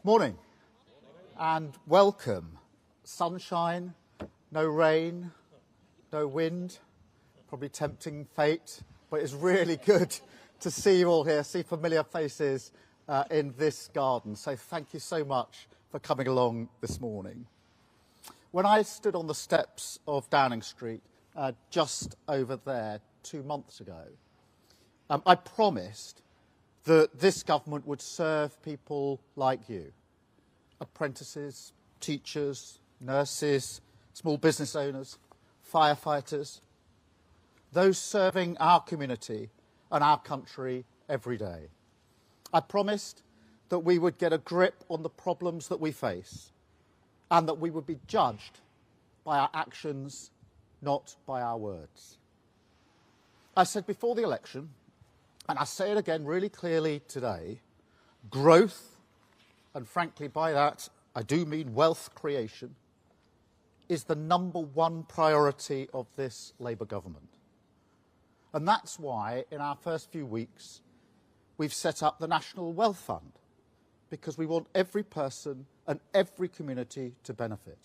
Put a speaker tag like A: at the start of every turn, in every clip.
A: Morning and welcome. Sunshine, no rain, no wind, probably tempting fate, but it's really good to see you all here, see familiar faces in this garden. So thank you so much for coming along this morning. When I stood on the steps of Downing Street just over there 2 months ago, I promised that this government would serve people like you, apprentices, teachers, nurses, small business owners, firefighters, those serving our community and our country every day. I promised that we would get a grip on the problems that we face and that we would be judged by our actions, not by our words. I said before the election, and I say it again really clearly today, growth, and frankly by that I do mean wealth creation, is the #1 priority of this Labour government. And that's why in our first few weeks we've set up the National Wealth Fund, because we want every person and every community to benefit.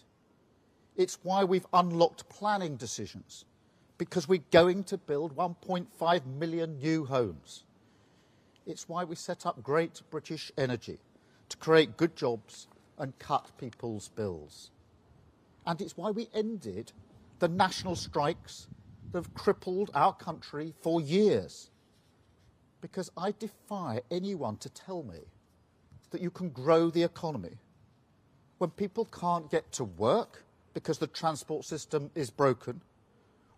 A: It's why we've unlocked planning decisions, because we're going to build 1.5 million new homes. It's why we set up Great British Energy to create good jobs and cut people's bills. And it's why we ended the national strikes that have crippled our country for years. Because I defy anyone to tell me that you can grow the economy when people can't get to work because the transport system is broken,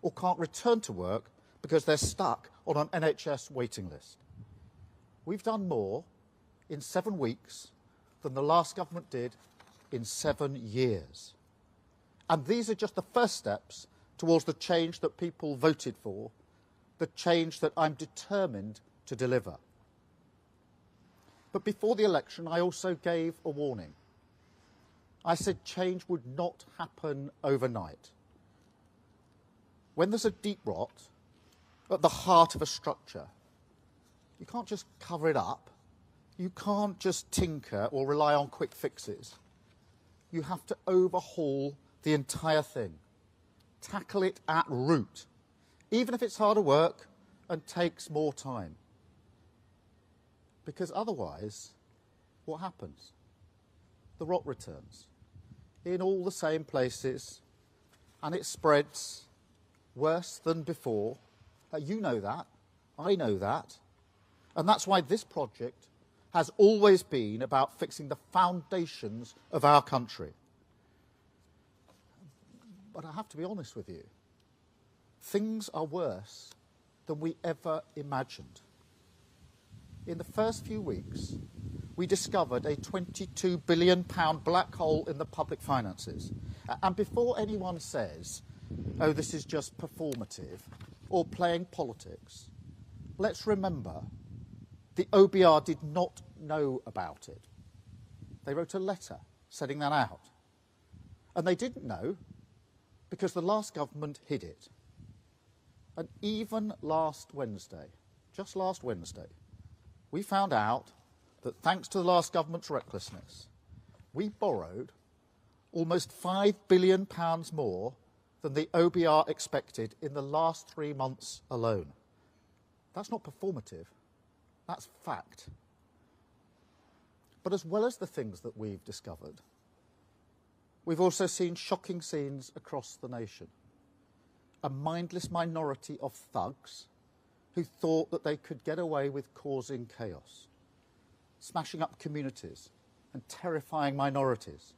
A: or can't return to work because they're stuck on an NHS waiting list. We've done more in 7 weeks than the last government did in 7 years. And these are just the first steps towards the change that people voted for, the change that I'm determined to deliver. But before the election, I also gave a warning. I said change would not happen overnight. When there's a deep rot at the heart of a structure, you can't just cover it up. You can't just tinker or rely on quick fixes. You have to overhaul the entire thing. Tackle it at root, even if it's harder work and takes more time. Because otherwise, what happens? The rot returns in all the same places, and it spreads worse than before. You know that, I know that, and that's why this project has always been about fixing the foundations of our country. But I have to be honest with you, things are worse than we ever imagined. In the first few weeks, we discovered a £22 billion black hole in the public finances. And before anyone says, oh, this is just performative or playing politics, let's remember the OBR did not know about it. They wrote a letter setting that out. And they didn't know because the last government hid it. And even last Wednesday, just last Wednesday, we found out that thanks to the last government's recklessness, we borrowed almost £5 billion more than the OBR expected in the last 3 months alone. That's not performative, that's fact. But as well as the things that we've discovered, we've also seen shocking scenes across the nation. A mindless minority of thugs who thought that they could get away with causing chaos, smashing up communities and terrifying minorities,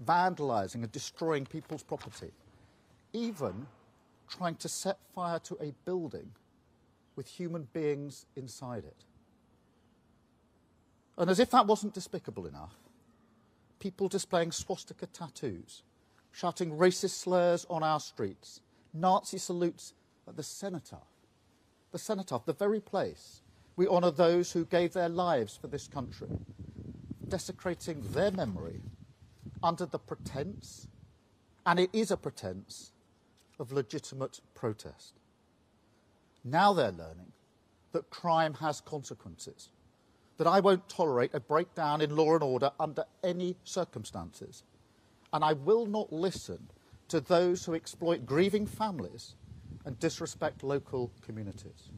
A: vandalising and destroying people's property, even trying to set fire to a building with human beings inside it. And as if that wasn't despicable enough, people displaying swastika tattoos, shouting racist slurs on our streets, Nazi salutes at the cenotaph, the very place we honour those who gave their lives for this country, desecrating their memory under the pretence, and it is a pretence, of legitimate protest. Now they're learning that crime has consequences, that I won't tolerate a breakdown in law and order under any circumstances. And I will not listen to those who exploit grieving families and disrespect local communities.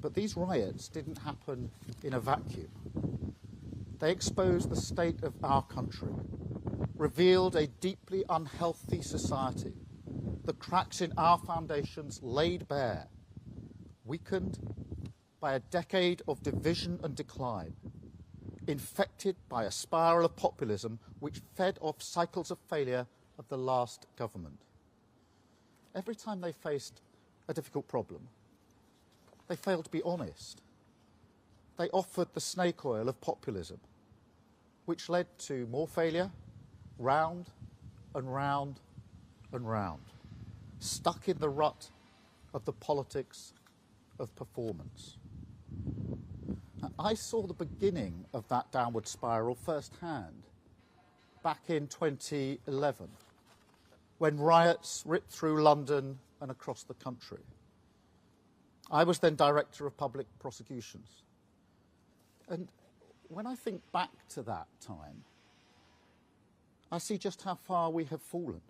A: But these riots didn't happen in a vacuum. They exposed the state of our country, revealed a deeply unhealthy society, the cracks in our foundations laid bare, weakened by a decade of division and decline, infected by a spiral of populism which fed off cycles of failure of the last government. Every time they faced a difficult problem, they failed to be honest. They offered the snake oil of populism, which led to more failure, round and round and round, stuck in the rut of the politics of performance. Now, I saw the beginning of that downward spiral firsthand back in 2011, when riots ripped through London and across the country. I was then Director of Public Prosecutions. And when I think back to that time, I see just how far we have fallen.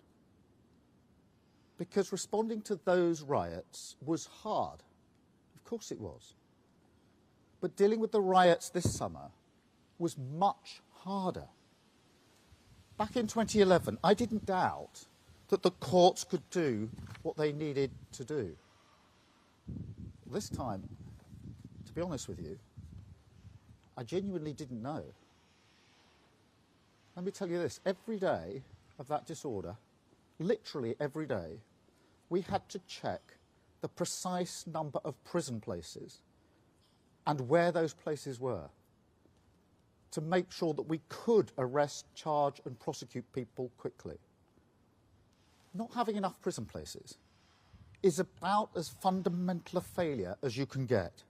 A: Because responding to those riots was hard. Of course it was. But dealing with the riots this summer was much harder. Back in 2011, I didn't doubt that the courts could do what they needed to do. This time, to be honest with you, I genuinely didn't know. Let me tell you this, every day of that disorder, literally every day, we had to check the precise number of prison places and where those places were to make sure that we could arrest, charge and prosecute people quickly. Not having enough prison places is about as fundamental a failure as you can get.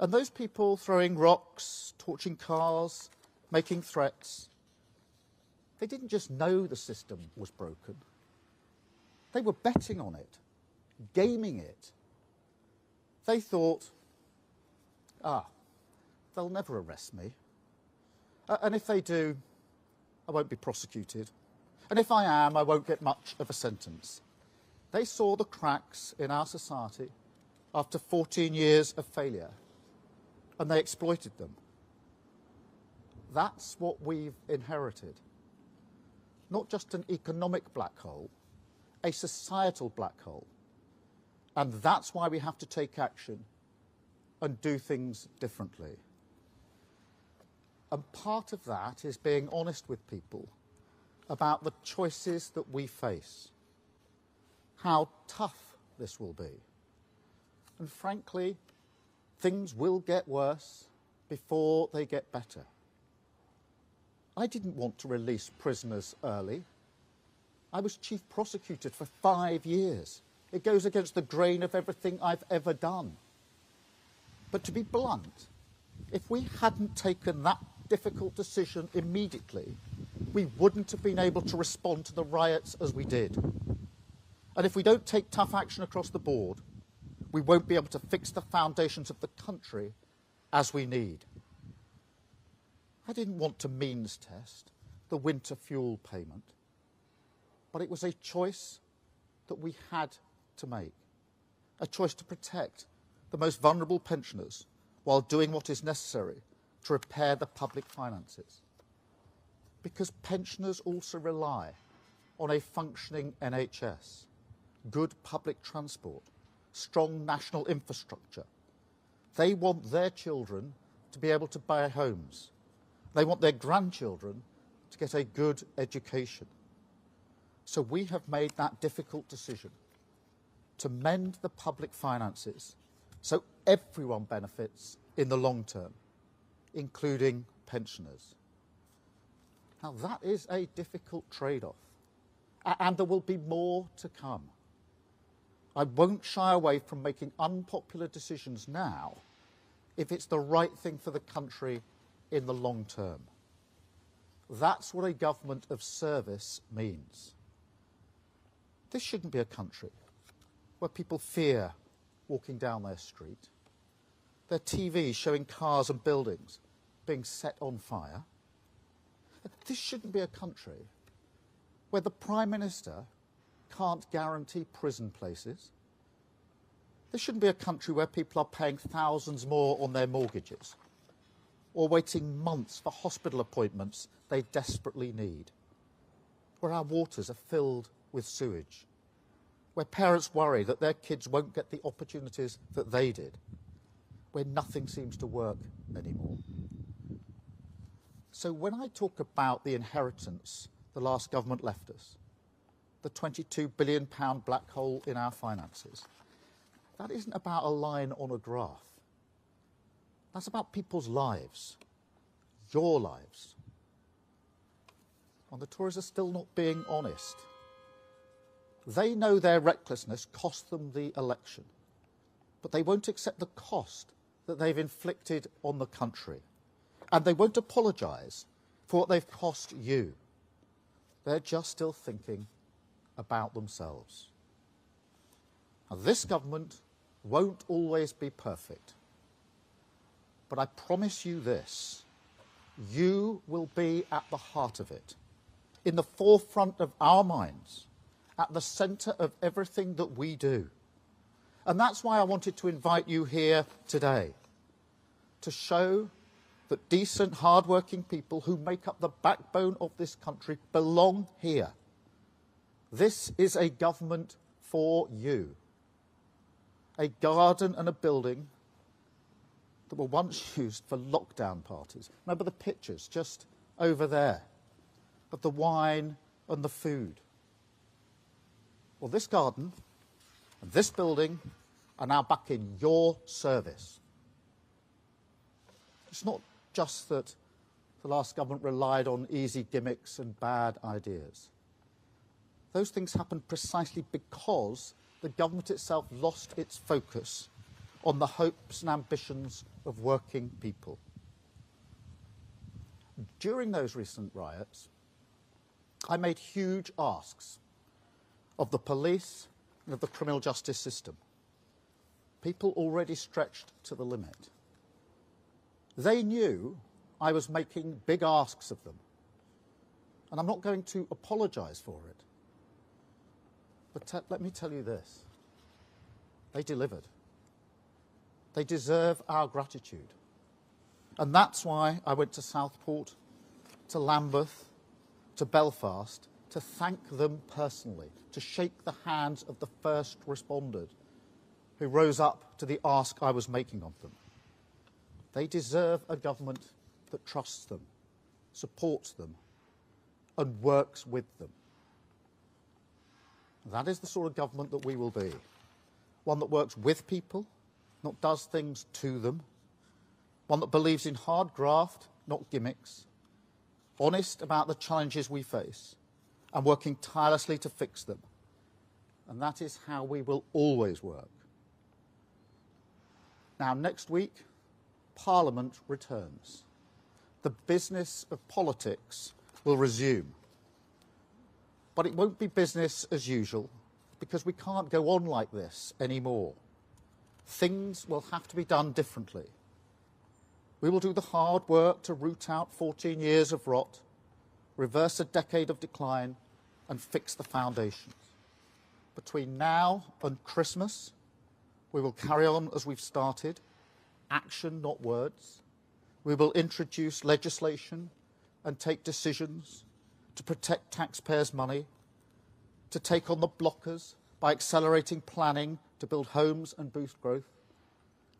A: And those people throwing rocks, torching cars, making threats, they didn't just know the system was broken. They were betting on it, gaming it. They thought, they'll never arrest me. And if they do, I won't be prosecuted. And if I am, I won't get much of a sentence. They saw the cracks in our society after 14 years of failure, and they exploited them. That's what we've inherited. Not just an economic black hole, a societal black hole. And that's why we have to take action and do things differently. And part of that is being honest with people about the choices that we face, how tough this will be. And frankly, things will get worse before they get better. I didn't want to release prisoners early. I was chief prosecutor for 5 years. It goes against the grain of everything I've ever done. But to be blunt, if we hadn't taken that difficult decision immediately, we wouldn't have been able to respond to the riots as we did. And if we don't take tough action across the board, we won't be able to fix the foundations of the country as we need. I didn't want to means test the winter fuel payment, but it was a choice that we had to make, a choice to protect the most vulnerable pensioners while doing what is necessary to repair the public finances. Because pensioners also rely on a functioning NHS, good public transport, strong national infrastructure. They want their children to be able to buy homes. They want their grandchildren to get a good education. So we have made that difficult decision to mend the public finances so everyone benefits in the long term, including pensioners. Now that is a difficult trade-off, and there will be more to come. I won't shy away from making unpopular decisions now if it's the right thing for the country in the long term. That's what a government of service means. This shouldn't be a country where people fear walking down their street. their TVs showing cars and buildings being set on fire. This shouldn't be a country where the Prime Minister can't guarantee prison places. This shouldn't be a country where people are paying thousands more on their mortgages or waiting months for hospital appointments they desperately need, where our waters are filled with sewage, where parents worry that their kids won't get the opportunities that they did, where nothing seems to work anymore. So when I talk about the inheritance the last government left us, the £22 billion black hole in our finances, that isn't about a line on a graph. That's about people's lives, your lives. And the Tories are still not being honest. They know their recklessness cost them the election, but they won't accept the cost that they've inflicted on the country. And they won't apologise for what they've cost you. They're just still thinking about themselves. Now, this government won't always be perfect. But I promise you this, you will be at the heart of it, in the forefront of our minds, at the centre of everything that we do. And that's why I wanted to invite you here today, to show that decent, hard-working people who make up the backbone of this country belong here. This is a government for you. A garden and a building that were once used for lockdown parties. Remember the pictures just over there of the wine and the food. Well, this garden and this building are now back in your service. It's not just that the last government relied on easy gimmicks and bad ideas. Those things happened precisely because the government itself lost its focus on the hopes and ambitions of working people. During those recent riots, I made huge asks of the police and of the criminal justice system, people already stretched to the limit. They knew I was making big asks of them, and I'm not going to apologise for it. But let me tell you this, they delivered. They deserve our gratitude. And that's why I went to Southport, to Lambeth, to Belfast, to thank them personally, to shake the hands of the first responders who rose up to the ask I was making of them. They deserve a government that trusts them, supports them, and works with them. That is the sort of government that we will be. One that works with people, not does things to them. One that believes in hard graft, not gimmicks. Honest about the challenges we face and working tirelessly to fix them. And that is how we will always work. Now, next week, Parliament returns. The business of politics will resume. But it won't be business as usual, because we can't go on like this anymore. Things will have to be done differently. We will do the hard work to root out 14 years of rot, reverse a decade of decline, and fix the foundations. Between now and Christmas, we will carry on as we've started, action, not words. We will introduce legislation and take decisions to protect taxpayers' money, to take on the blockers by accelerating planning to build homes and boost growth.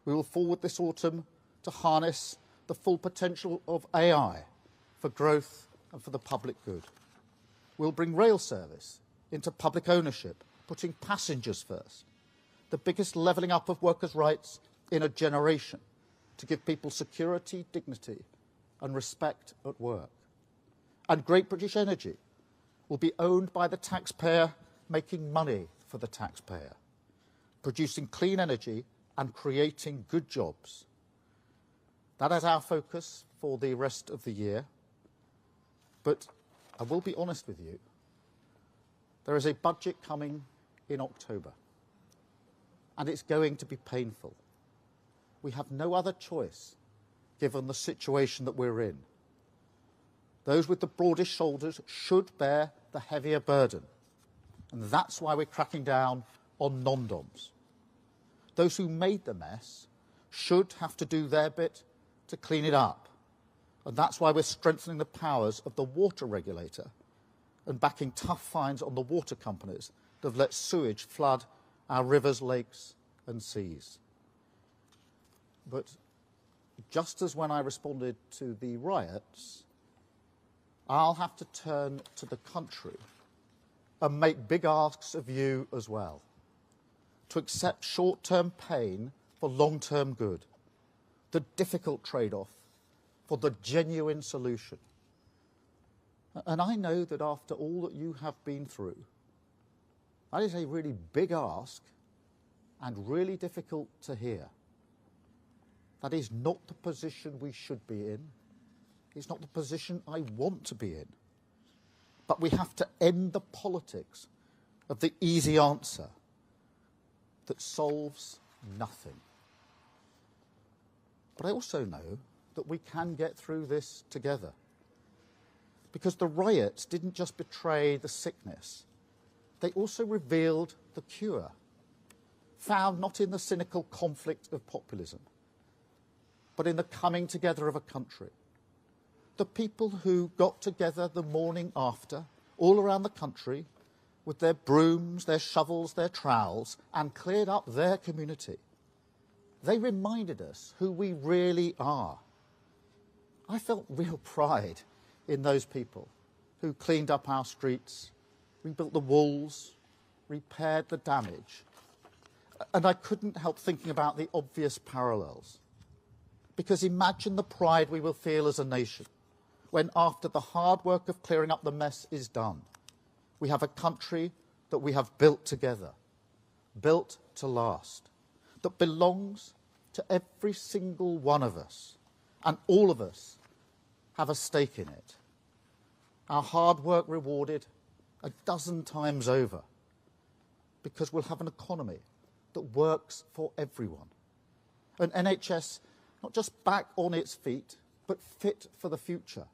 A: We will forward this autumn to harness the full potential of AI for growth and for the public good. We'll bring rail service into public ownership, putting passengers first, the biggest levelling up of workers' rights in a generation, to give people security, dignity and respect at work. And Great British Energy will be owned by the taxpayer, making money for the taxpayer, producing clean energy and creating good jobs. That is our focus for the rest of the year. But I will be honest with you, there is a budget coming in October, and it's going to be painful. we have no other choice given the situation that we're in. Those with the broadest shoulders should bear the heavier burden. And that's why we're cracking down on non-DOMs. Those who made the mess should have to do their bit to clean it up. And that's why we're strengthening the powers of the water regulator and backing tough fines on the water companies that have let sewage flood our rivers, lakes and seas. But just as when I responded to the riots, I'll have to turn to the country and make big asks of you as well, to accept short-term pain for long-term good, the difficult trade-off for the genuine solution. And I know that after all that you have been through, that is a really big ask and really difficult to hear. That is not the position we should be in. It's not the position I want to be in. But we have to end the politics of the easy answer that solves nothing. But I also know that we can get through this together. Because the riots didn't just betray the sickness, they also revealed the cure, found not in the cynical conflict of populism, but in the coming together of a country. The people who got together the morning after, all around the country, with their brooms, their shovels, their trowels, and cleared up their community. They reminded us who we really are. I felt real pride in those people who cleaned up our streets, rebuilt the walls, repaired the damage. And I couldn't help thinking about the obvious parallels. Because imagine the pride we will feel as a nation when, after the hard work of clearing up the mess is done, we have a country that we have built together, built to last, that belongs to every single one of us, and all of us have a stake in it. Our hard work rewarded a dozen times over, because we'll have an economy that works for everyone. An NHS not just back on its feet, but fit for the future.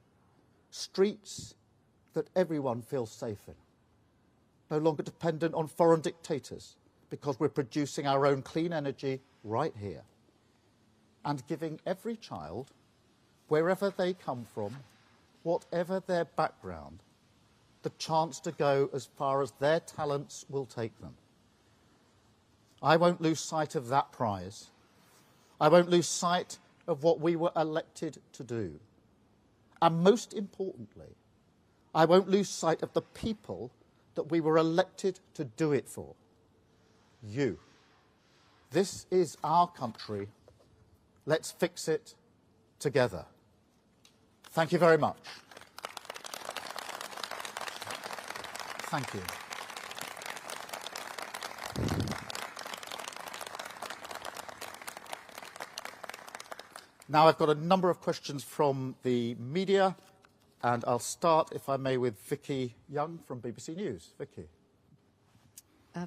A: Streets that everyone feels safe in. No longer dependent on foreign dictators, because we're producing our own clean energy right here. And giving every child, wherever they come from, whatever their background, the chance to go as far as their talents will take them. I won't lose sight of that prize. I won't lose sight of what we were elected to do. And most importantly, I won't lose sight of the people that we were elected to do it for. You. This is our country. Let's fix it together. Thank you very much. Thank you. Now I've got a number of questions from the media, and I'll start, if I may, with Vicky Young from BBC News. Vicky.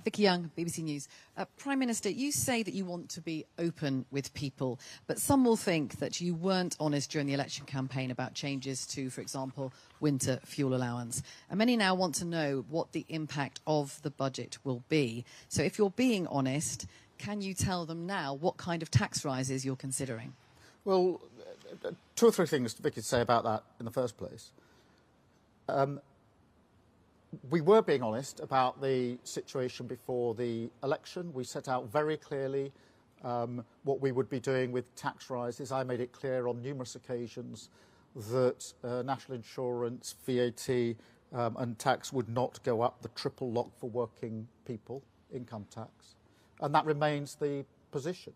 B: Vicky Young, BBC News. Prime Minister, you say that you want to be open with people, but some will think that you weren't honest during the election campaign about changes to, for example, winter fuel allowance. And many now want to know what the impact of the budget will be. So if you're being honest, can you tell them now what kind of tax rises you're considering?
A: Well, two or three things Vicky to say about that in the first place. We were being honest about the situation before the election. We set out very clearly what we would be doing with tax rises. I made it clear on numerous occasions that national insurance, VAT and tax would not go up, the triple lock for working people, income tax. And that remains the position.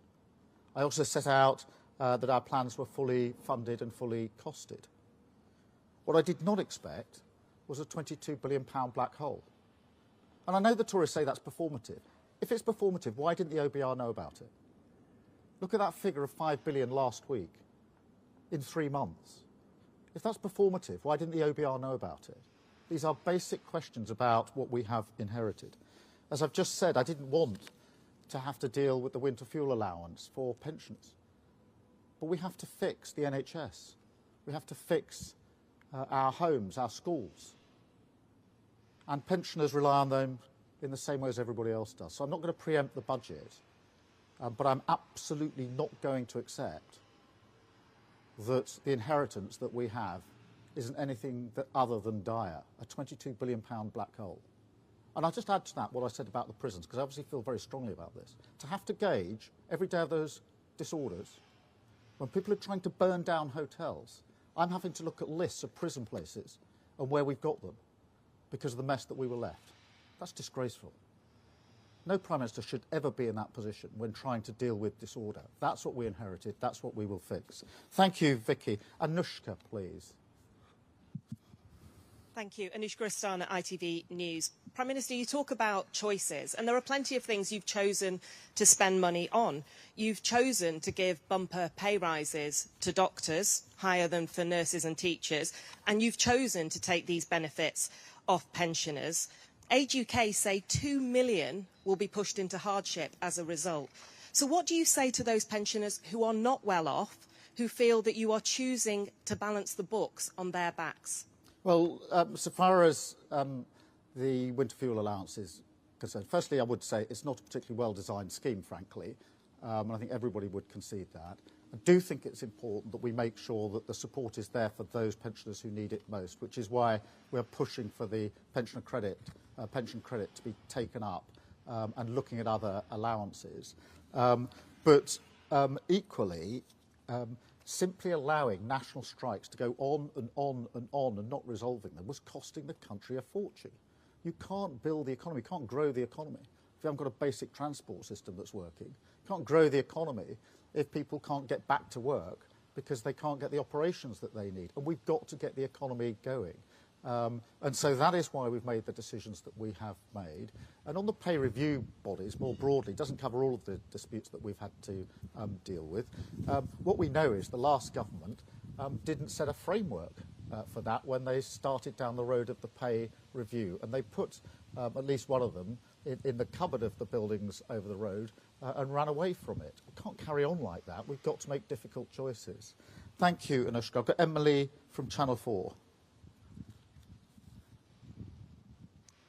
A: I also set out that our plans were fully funded and fully costed. What I did not expect was a £22 billion black hole. And I know the Tories say that's performative. If it's performative, why didn't the OBR know about it? Look at that figure of £5 billion last week in 3 months. If that's performative, why didn't the OBR know about it? These are basic questions about what we have inherited. As I've just said, I didn't want to have to deal with the winter fuel allowance for pensioners. but we have to fix the NHS. We have to fix our homes, our schools. And pensioners rely on them in the same way as everybody else does. So I'm not going to preempt the budget, but I'm absolutely not going to accept that the inheritance that we have isn't anything other than dire, a £22 billion black hole. And I'll just add to that what I said about the prisons, because I obviously feel very strongly about this. To have to gauge every day of those disorders, when people are trying to burn down hotels, I'm having to look at lists of prison places and where we've got them because of the mess that we were left. That's disgraceful. No Prime Minister should ever be in that position when trying to deal with disorder. That's what we inherited. That's what we will fix. Thank you, Vicky. Anushka, please.
C: Thank you. Anushka Rastana, ITV News. Prime Minister, you talk about choices, and there are plenty of things you've chosen to spend money on. You've chosen to give bumper pay rises to doctors, higher than for nurses and teachers, and you've chosen to take these benefits off pensioners. Age UK say 2 million will be pushed into hardship as a result. So what do you say to those pensioners who are not well off, who feel that you are choosing to balance the books on their backs?
A: Well, so far as the winter fuel allowance is concerned, firstly, I would say it's not a particularly well-designed scheme, frankly, and I think everybody would concede that. I do think it's important that we make sure that the support is there for those pensioners who need it most, which is why we're pushing for the pension credit to be taken up and looking at other allowances. But equally, simply allowing national strikes to go on and on and on and not resolving them was costing the country a fortune. You can't build the economy, you can't grow the economy if you haven't got a basic transport system that's working. You can't grow the economy if people can't get back to work because they can't get the operations that they need. And we've got to get the economy going. And so that is why we've made the decisions that we have made. And on the pay review bodies, more broadly, it doesn't cover all of the disputes that we've had to deal with. What we know is the last government didn't set a framework for that when they started down the road of the pay review. And they put at least one of them in the cupboard of the buildings over the road and ran away from it. We can't carry on like that. We've got to make difficult choices. Thank you, Anushka. I've got Emily from Channel 4.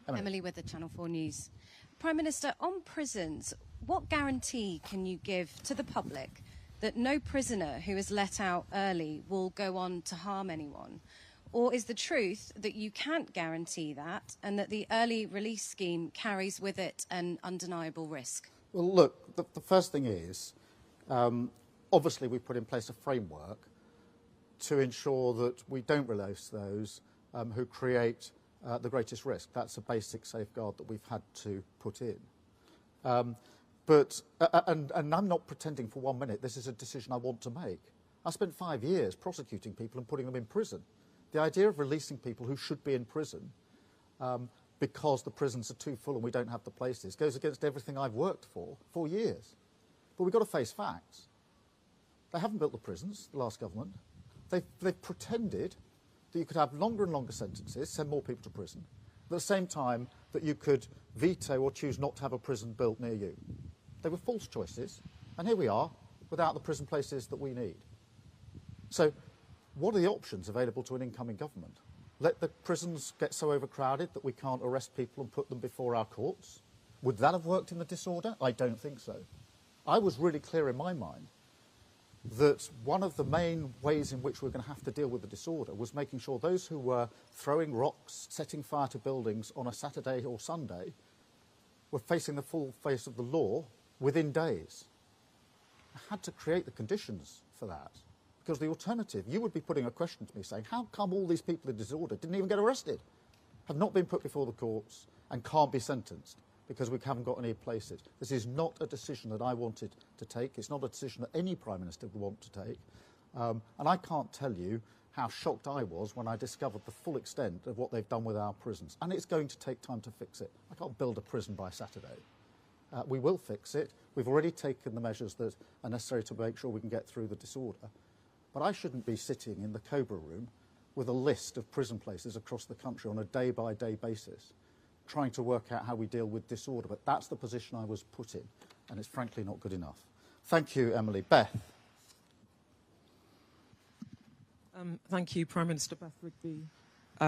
D: Emily with the Channel 4 News. Prime Minister, on prisons, what guarantee can you give to the public that no prisoner who is let out early will go on to harm anyone? Or is the truth that you can't guarantee that and that the early release scheme carries with it an undeniable risk?
A: Well, look, the first thing is, obviously we put in place a framework to ensure that we don't release those who create the greatest risk. That's a basic safeguard that we've had to put in. And I'm not pretending for 1 minute this is a decision I want to make. I spent 5 years prosecuting people and putting them in prison. The idea of releasing people who should be in prison because the prisons are too full and we don't have the places goes against everything I've worked for years. But we've got to face facts. They haven't built the prisons, the last government. They've pretended that you could have longer and longer sentences, send more people to prison, at the same time that you could veto or choose not to have a prison built near you. They were false choices, and here we are, without the prison places that we need. So, what are the options available to an incoming government? Let the prisons get so overcrowded that we can't arrest people and put them before our courts? Would that have worked in the disorder? I don't think so. I was really clear in my mind that one of the main ways in which we're going to have to deal with the disorder was making sure those who were throwing rocks, setting fire to buildings on a Saturday or Sunday were facing the full face of the law within days. I had to create the conditions for that, because the alternative, you would be putting a question to me saying, how come all these people in disorder didn't even get arrested, have not been put before the courts and can't be sentenced? Because we haven't got any places. This is not a decision that I wanted to take. It's not a decision that any Prime Minister would want to take. And I can't tell you how shocked I was when I discovered the full extent of what they've done with our prisons. And it's going to take time to fix it. I can't build a prison by Saturday. We will fix it. We've already taken the measures that are necessary to make sure we can get through the disorder. But I shouldn't be sitting in the Cobra room with a list of prison places across the country on a day-by-day basis, trying to work out how we deal with disorder. But that's the position I was put in, and it's frankly not good enough. Thank you, Emily. Beth.
E: Thank you, Prime Minister Beth Rigby,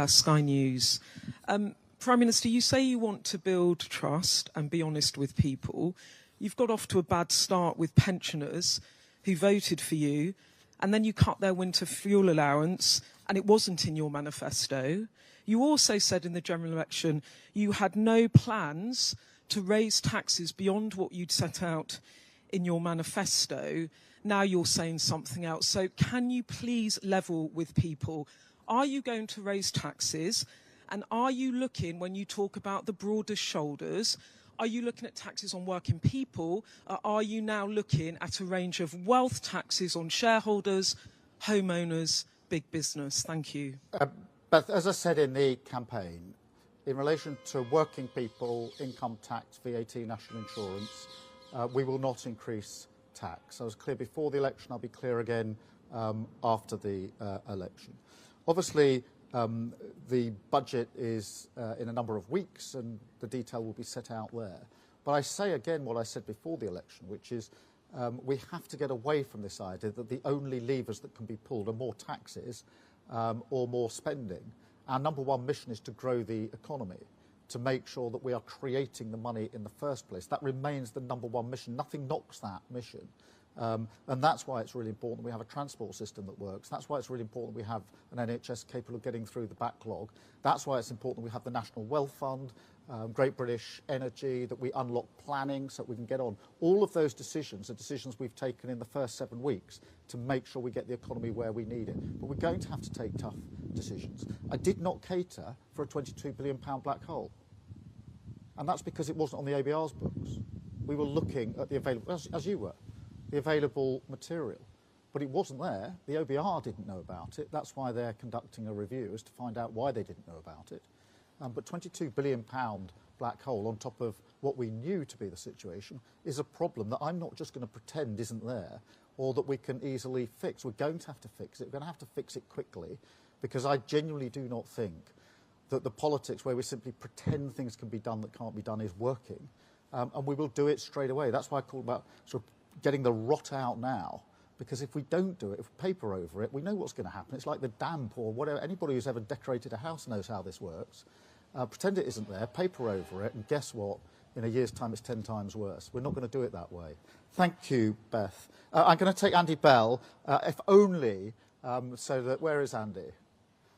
E: Sky News. Prime Minister, you say you want to build trust and be honest with people. You've got off to a bad start with pensioners who voted for you, and then you cut their winter fuel allowance, and it wasn't in your manifesto. You also said in the general election you had no plans to raise taxes beyond what you'd set out in your manifesto. Now you're saying something else. So can you please level with people? Are you going to raise taxes? And are you looking, when you talk about the broader shoulders, are you looking at taxes on working people? Or are you now looking at a range of wealth taxes on shareholders, homeowners, big business? Thank you.
A: Beth, as I said in the campaign, in relation to working people, income tax, VAT, national insurance, we will not increase tax. I was clear before the election, I'll be clear again after the election. Obviously, the budget is in a number of weeks and the detail will be set out there. But I say again what I said before the election, which is we have to get away from this idea that the only levers that can be pulled are more taxes or more spending. Our number one mission is to grow the economy, to make sure that we are creating the money in the first place. That remains the number one mission. Nothing knocks that mission. And that's why it's really important we have a transport system that works. That's why it's really important we have an NHS capable of getting through the backlog. That's why it's important we have the National Wealth Fund, Great British Energy, that we unlock planning so that we can get on. All of those decisions are decisions we've taken in the first 7 weeks to make sure we get the economy where we need it. But we're going to have to take tough decisions. I did not cater for a £22 billion black hole. And that's because it wasn't on the ABR's books. We were looking at the available, as you were, the available material. But it wasn't there. The OBR didn't know about it. That's why they're conducting a review, is to find out why they didn't know about it. But £22 billion black hole on top of what we knew to be the situation is a problem that I'm not just going to pretend isn't there or that we can easily fix. We're going to have to fix it. We're going to have to fix it quickly, because I genuinely do not think that the politics where we simply pretend things can be done that can't be done is working. And we will do it straight away. That's why I call about sort of getting the rot out now. Because if we don't do it, if we paper over it, we know what's going to happen. It's like the damp or whatever. Anybody who's ever decorated a house knows how this works. Pretend it isn't there, paper over it, and guess what? In a year's time, it's 10 times worse. We're not going to do it that way. Thank you, Beth. I'm going to take Andy Bell, if only so that... Where is Andy?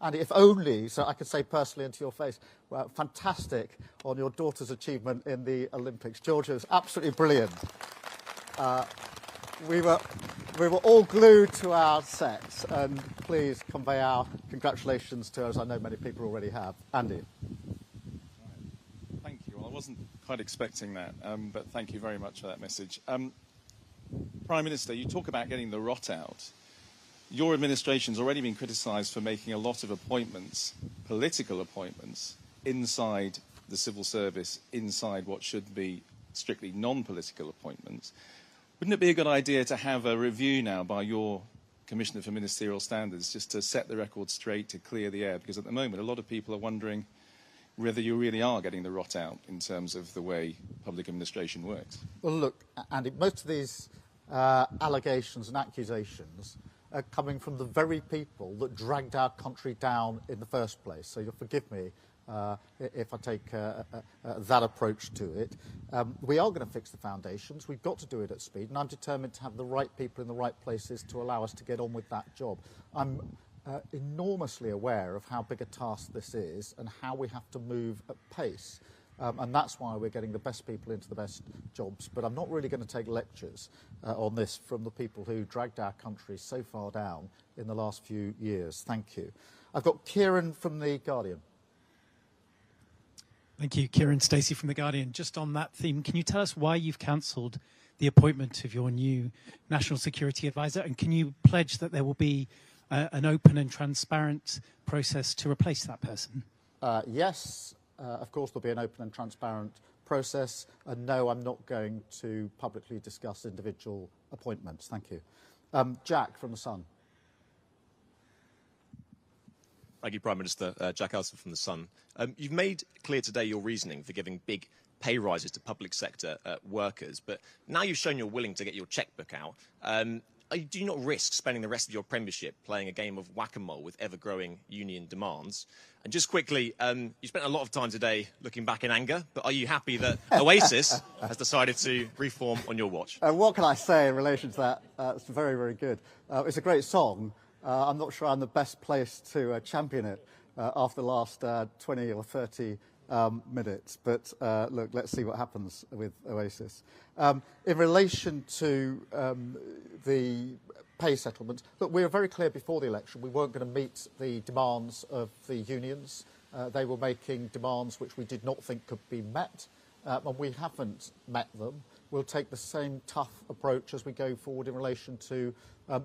A: Andy, if only, so I could say personally into your face, well, fantastic on your daughter's achievement in the Olympics. Georgia was absolutely brilliant. We were all glued to our sets, and please convey our congratulations to us. I know many people already have. Andy.
F: Thank you. Well, I wasn't quite expecting that, but thank you very much for that message. Prime Minister, you talk about getting the rot out. Your administration's already been criticised for making a lot of appointments, political appointments, inside the civil service, inside what should be strictly non-political appointments. Wouldn't it be a good idea to have a review now by your Commissioner for Ministerial Standards, just to set the record straight, to clear the air? Because at the moment, a lot of people are wondering whether you really are getting the rot out in terms of the way public administration works.
A: Well, look, Andy, most of these allegations and accusations are coming from the very people that dragged our country down in the first place. So you'll forgive me if I take that approach to it. We are going to fix the foundations. We've got to do it at speed, and I'm determined to have the right people in the right places to allow us to get on with that job. I'm enormously aware of how big a task this is and how we have to move at pace. And that's why we're getting the best people into the best jobs. But I'm not really going to take lectures on this from the people who dragged our country so far down in the last few years. Thank you. I've got Kieran from The Guardian.
G: Thank you. Kieran Stacey from The Guardian. Just on that theme, can you tell us why you've cancelled the appointment of your new National Security Advisor? And can you pledge that there will be an open and transparent process to replace that person?
A: Yes. Of course, there'll be an open and transparent process. And no, I'm not going to publicly discuss individual appointments. Thank you. Jack from The Sun.
H: Thank you, Prime Minister. Jack Elson from The Sun. You've made clear today your reasoning for giving big pay rises to public sector workers, but now you've shown you're willing to get your chequebook out. do you not risk spending the rest of your premiership playing a game of whack-a-mole with ever-growing union demands? And just quickly, you spent a lot of time today looking back in anger, but are you happy that Oasis has decided to reform on your watch?
A: What can I say in relation to that? It's very, very good. It's a great song. I'm not sure I'm the best place to champion it after the last 20 or 30 minutes. But look, let's see what happens with Oasis. In relation to the pay settlement, look, we were very clear before the election we weren't going to meet the demands of the unions. They were making demands which we did not think could be met, and we haven't met them. We'll take the same tough approach as we go forward in relation to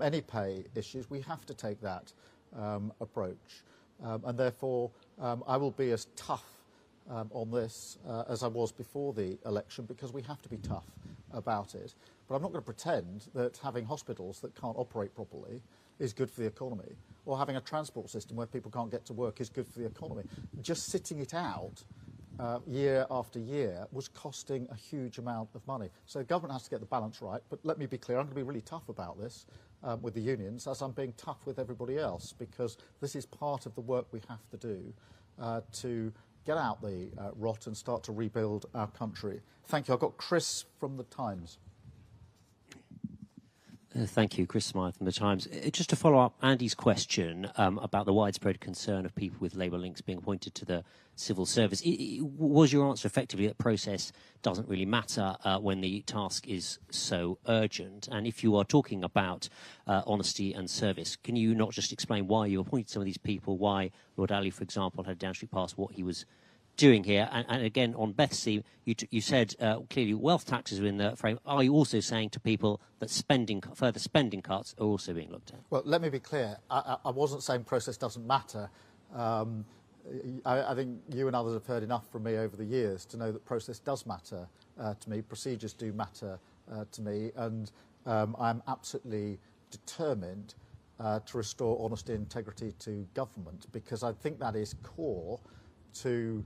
A: any pay issues. We have to take that approach, and therefore I will be as tough on this as I was before the election, because we have to be tough about it. But I'm not going to pretend that having hospitals that can't operate properly is good for the economy, or having a transport system where people can't get to work is good for the economy. Just sitting it out year after year was costing a huge amount of money. So the government has to get the balance right. But let me be clear, I'm going to be really tough about this with the unions, as I'm being tough with everybody else, because this is part of the work we have to do to get out the rot and start to rebuild our country. Thank you. I've got Chris from The Times.
I: Thank you, Chris Smythe from The Times. Just to follow up Andy's question about the widespread concern of people with Labour links being appointed to the civil service, was your answer effectively that process doesn't really matter when the task is so urgent? And if you are talking about honesty and service, can you not just explain why you appointed some of these people, why Lord Ali, for example, had downstreet past what he was doing here? And again, on Beth's theme, you said clearly wealth taxes are in the frame. Are you also saying to people that further spending cuts are also being looked at?
A: Well, let me be clear. I wasn't saying process doesn't matter. I think you and others have heard enough from me over the years to know that process does matter to me. Procedures do matter to me. And I'm absolutely determined to restore honesty and integrity to government, because I think that is core to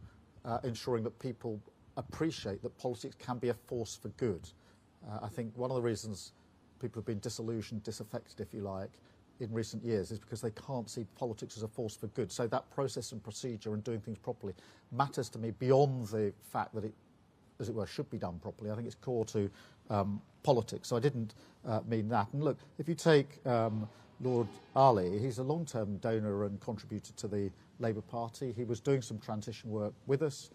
A: ensuring that people appreciate that politics can be a force for good. I think one of the reasons people have been disillusioned, disaffected, if you like, in recent years is because they can't see politics as a force for good. So that process and procedure and doing things properly matters to me beyond the fact that it, as it were, should be done properly. I think it's core to politics. So I didn't mean that. And look, if you take Lord Ali, he's a long-term donor and contributor to the Labour Party. He was doing some transition work with us.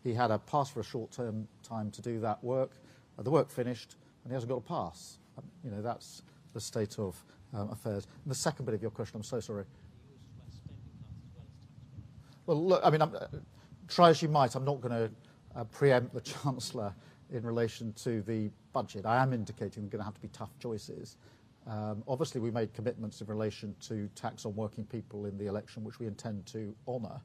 A: He had a pass for a short-term time to do that work. The work finished, and he hasn't got a pass. You know, that's the state of affairs. And the second bit of your question, I'm so sorry. Well, look, I mean, try as you might, I'm not going to preempt the Chancellor in relation to the budget. I am indicating there are going to have to be tough choices. Obviously, we made commitments in relation to tax on working people in the election, which we intend to honour.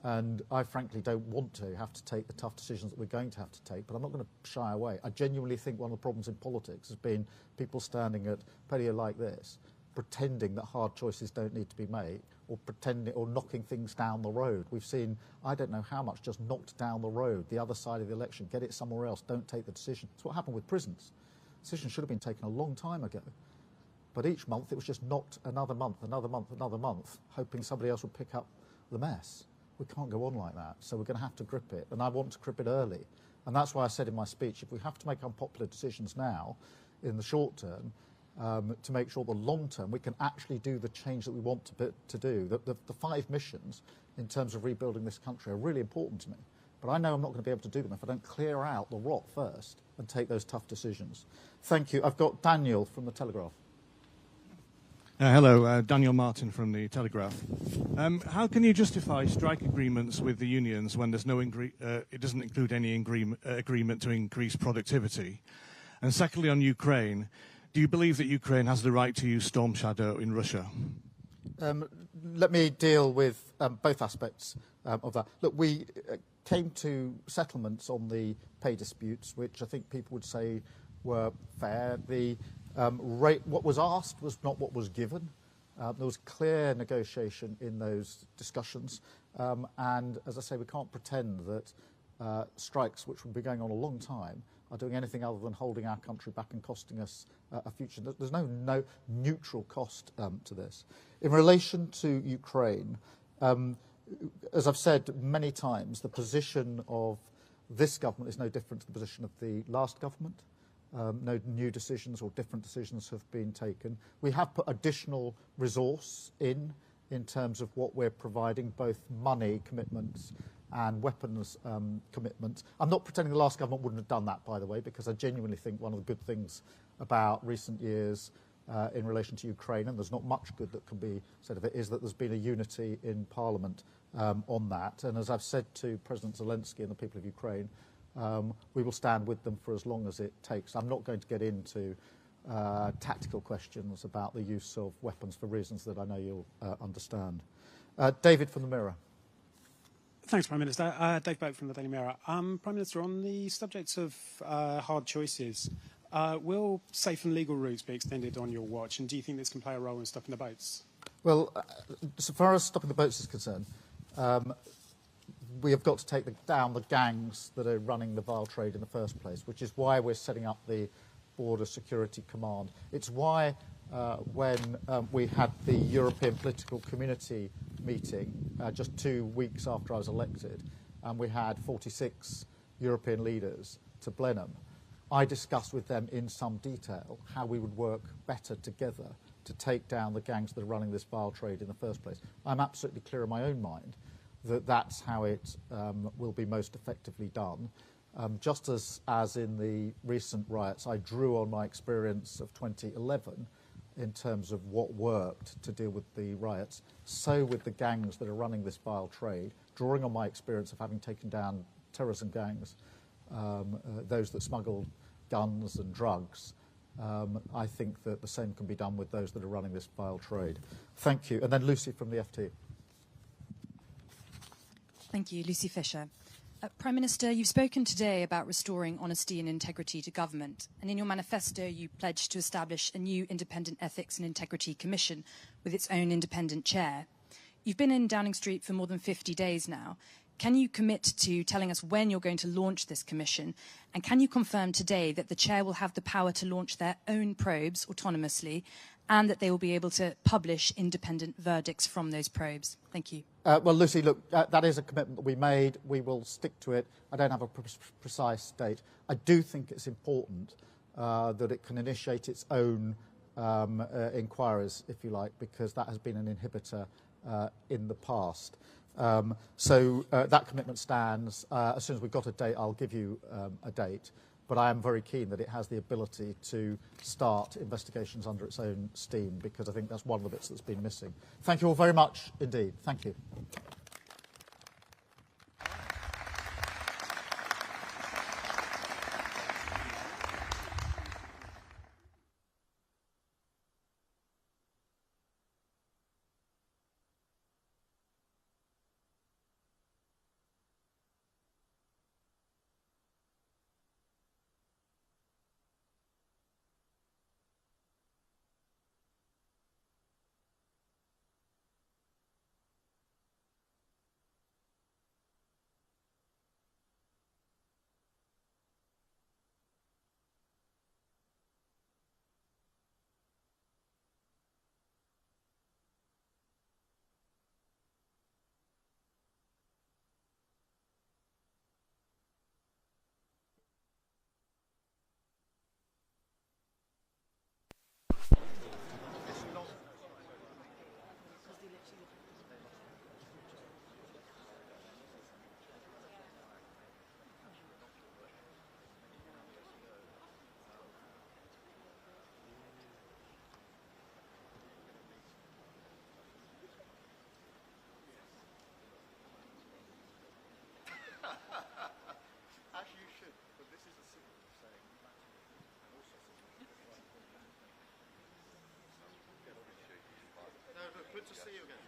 A: And I frankly don't want to have to take the tough decisions that we're going to have to take, but I'm not going to shy away. I genuinely think one of the problems in politics has been people standing at a podium like this, pretending that hard choices don't need to be made, or pretending or knocking things down the road. We've seen, I don't know how much, just knocked down the road, the other side of the election. Get it somewhere else. Don't take the decision. That's what happened with prisons. Decision should have been taken a long time ago. But each month it was just knocked another month, another month, another month, hoping somebody else would pick up the mess. We can't go on like that. So we're going to have to grip it. And I want to grip it early. And that's why I said in my speech, if we have to make unpopular decisions now, in the short term, to make sure the long term we can actually do the change that we want to do. The 5 missions in terms of rebuilding this country are really important to me. But I know I'm not going to be able to do them if I don't clear out the rot first and take those tough decisions. Thank you. I've got Daniel from The Telegraph.
J: Hello, Daniel Martin from The Telegraph. How can you justify strike agreements with the unions when there's no it doesn't include any agreement to increase productivity? And secondly, on Ukraine, do you believe that Ukraine has the right to use Storm Shadow in Russia?
A: Let me deal with both aspects of that. Look, we came to settlements on the pay disputes, which I think people would say were fair. The rate, what was asked was not what was given. There was clear negotiation in those discussions. And as I say, we can't pretend that strikes, which would be going on a long time, are doing anything other than holding our country back and costing us a future. There's no neutral cost to this. In relation to Ukraine, as I've said many times, the position of this government is no different to the position of the last government. No new decisions or different decisions have been taken. We have put additional resource in terms of what we're providing, both money commitments and weapons commitments. I'm not pretending the last government wouldn't have done that, by the way, because I genuinely think one of the good things about recent years in relation to Ukraine, and there's not much good that can be said of it, is that there's been a unity in Parliament on that. And as I've said to President Zelensky and the people of Ukraine, we will stand with them for as long as it takes. I'm not going to get into tactical questions about the use of weapons for reasons that I know you'll understand. David from the Mirror.
K: Thanks, Prime Minister. Dave Boat from the Daily Mirror. Prime Minister, on the subject of hard choices, will safe and legal routes be extended on your watch, and do you think this can play a role in stopping the boats?
A: Well, so far as stopping the boats is concerned, we have got to take down the gangs that are running the vile trade in the first place, which is why we're setting up the Border Security Command. It's why when we had the European Political Community meeting just 2 weeks after I was elected, and we had 46 European leaders to Blenheim, I discussed with them in some detail how we would work better together to take down the gangs that are running this vile trade in the first place. I'm absolutely clear in my own mind that that's how it will be most effectively done. Just as in the recent riots, I drew on my experience of 2011 in terms of what worked to deal with the riots, so with the gangs that are running this vile trade, drawing on my experience of having taken down terrorism gangs, those that smuggle guns and drugs, I think that the same can be done with those that are running this vile trade. Thank you. And then Lucy from the FT.
L: Thank you. Lucy Fisher. Prime Minister, you've spoken today about restoring honesty and integrity to government, and in your manifesto you pledged to establish a new independent ethics and integrity commission with its own independent chair. You've been in Downing Street for more than 50 days now. Can you commit to telling us when you're going to launch this commission, and can you confirm today that the chair will have the power to launch their own probes autonomously, and that they will be able to publish independent verdicts from those probes? Thank you.
A: Well, Lucy, look, that is a commitment that we made. We will stick to it. I don't have a precise date. I do think it's important that it can initiate its own inquiries, if you like, because that has been an inhibitor in the past. So that commitment stands. As soon as we've got a date, I'll give you a date. But I am very keen that it has the ability to start investigations under its own steam, because I think that's one of the bits that's been missing. Thank you all very much indeed. Thank you. Good to see you again.